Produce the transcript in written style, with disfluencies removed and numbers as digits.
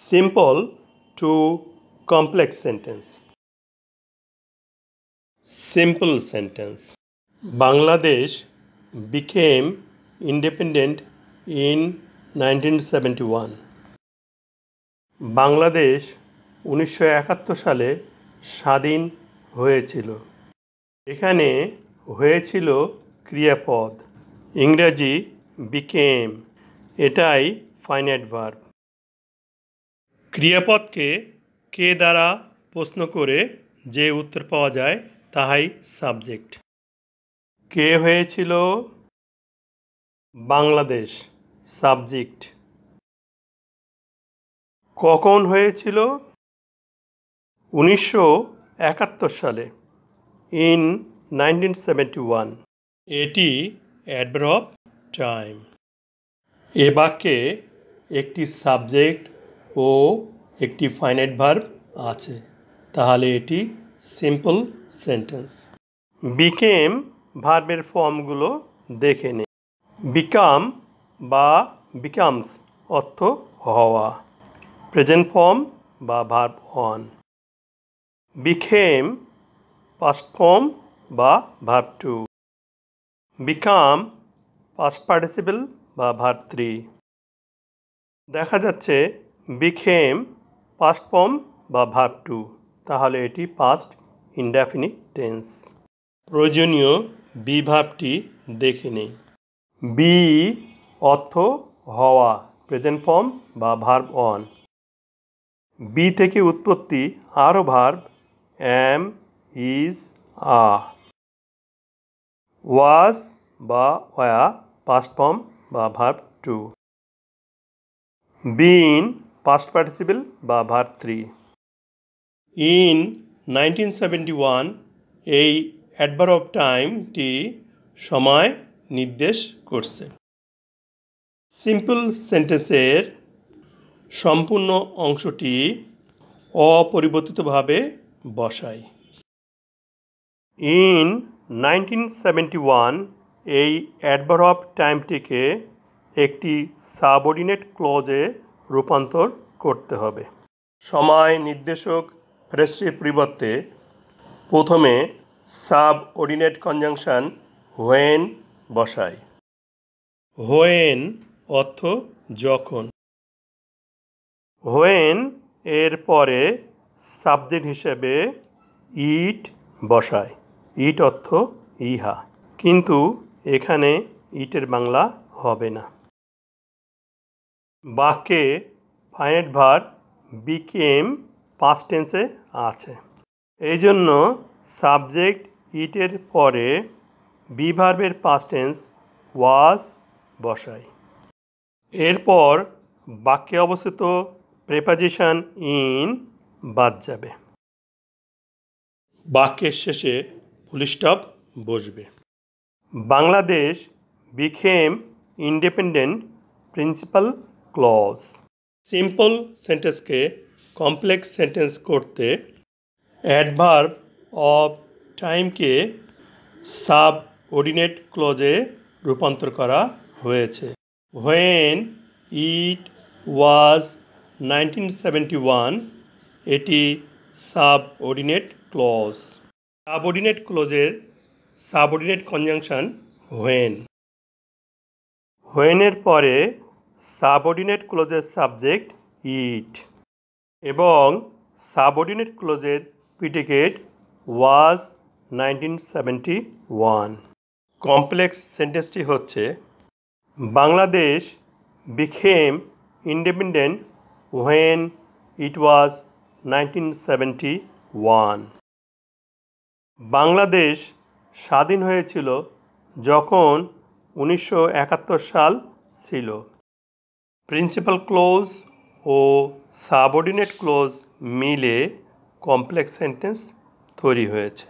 Simple to complex sentence. Simple sentence. Bangladesh became independent in 1971. Bangladesh 1971 সালে স্বাধীন হয়েছিল। এখানে হয়েছিল ক্রিয়াপদ, ইংরেজি became, এটাই ফাইনাইট ভার্ব। ক্রিয়াপদকে কে দ্বারা প্রশ্ন করে যে উত্তর পাওয়া যায় তাহাই সাবজেক্ট। কে হয়েছিল? বাংলাদেশ, সাবজেক্ট। কখন হয়েছিল? 1971 সালে, ইন 1971। এটি অ্যাডভার্ব অফ টাইম। এ বাক্যে একটি সাবজেক্ট ও একটি ফাইনাইট ভার্ব আছে, তাহলে এটি সিম্পল সেন্টেন্স। বিকেম ভার্বের ফর্মগুলো দেখে নিন। বিকাম বা বিকামস অর্থ হওয়া, প্রেজেন্ট ফর্ম বা verb one. Became past form বা verb two. Become past participle বা ভার্ব থ্রি। দেখা যাচ্ছে বিকেম পাস্ট ফর্ম বা ভার্ব টু, তাহলে এটি পাস্ট ইনডেফিনিট টেন্স। প্রয়োজনীয় বি ভার্বটি দেখে নেই। বি অর্থ হওয়া, প্রেজেন্ট ফর্ম বা ভার্ব ওয়ান। বি থেকে উৎপত্তি আরও ভার্ব অ্যাম, ইজ, আর। ওয়াজ বা ওয়া পাস্ট ফর্ম বা ভার্ব টু। বিন পাস্ট পার্টিসিপল বা ভার্ব থ্রি। ইন 1971 এই অ্যাডভার্ব অফ টাইমটি সময় নির্দেশ করছে। সিম্পল সেন্টেন্সের সম্পূর্ণ অংশটি অপরিবর্তিতভাবে বসাই। ইন 1971 এই অ্যাডভার্ব অফ টাইমটিকে একটি সাবঅর্ডিনেট ক্লজে রূপান্তর করতে হবে। সময় নির্দেশক ফ্রেজটির পরিবর্তে প্রথমে সাবঅর্ডিনেট কনজাংশন হোয়েন বসাই। হোয়েন অর্থ যখন। হোয়েন এর পরে সাবজেক্ট হিসেবে ইট বসায়। ইট অর্থ ইহা, কিন্তু এখানে ইটের বাংলা হবে না। বাক্যে ফাইনাইট ভার্ব বিকেম পাস্ট টেন্সে আছে, এই জন্য সাবজেক্ট ইটের পরে বি ভার্বের পাস্ট টেন্স ওয়াজ বসাই। এরপর বাক্যে অবস্থিত প্রেপোজিশন ইন বাদ যাবে। বাক্যের শেষে ফুল স্টপ বসবে। Bangladesh became independent, principal clause. Simple সেন্টেন্সকে কমপ্লেক্স সেন্টেন্স করতে অ্যাডভার্ব অফ টাইমকে সাবঅর্ডিনেট ক্লজে রূপান্তর করা হয়েছে। হোয়েন ইট ওয়াজ 1971 এটি সাবঅর্ডিনেট ক্লজ। সাবঅর্ডিনেট ক্লজের সাবঅর্ডিনেট কনজাংশন হোয়েন। হোয়েনের পরে সাবঅর্ডিনেট ক্লজের সাবজেক্ট ইট এবং সাবঅর্ডিনেট ক্লজের প্রিডিকেট ওয়াজ 1971। কমপ্লেক্স সেন্টেন্সটি হচ্ছে Bangladesh became independent when it was 1971। Bangladesh স্বাধীন হয়েছিল যখন 1971 সাল ছিল। প্রিন্সিপাল ক্লজ ও সাবঅর্ডিনেট ক্লজ মিলে কমপ্লেক্স সেন্টেন্স তৈরি হয়েছে।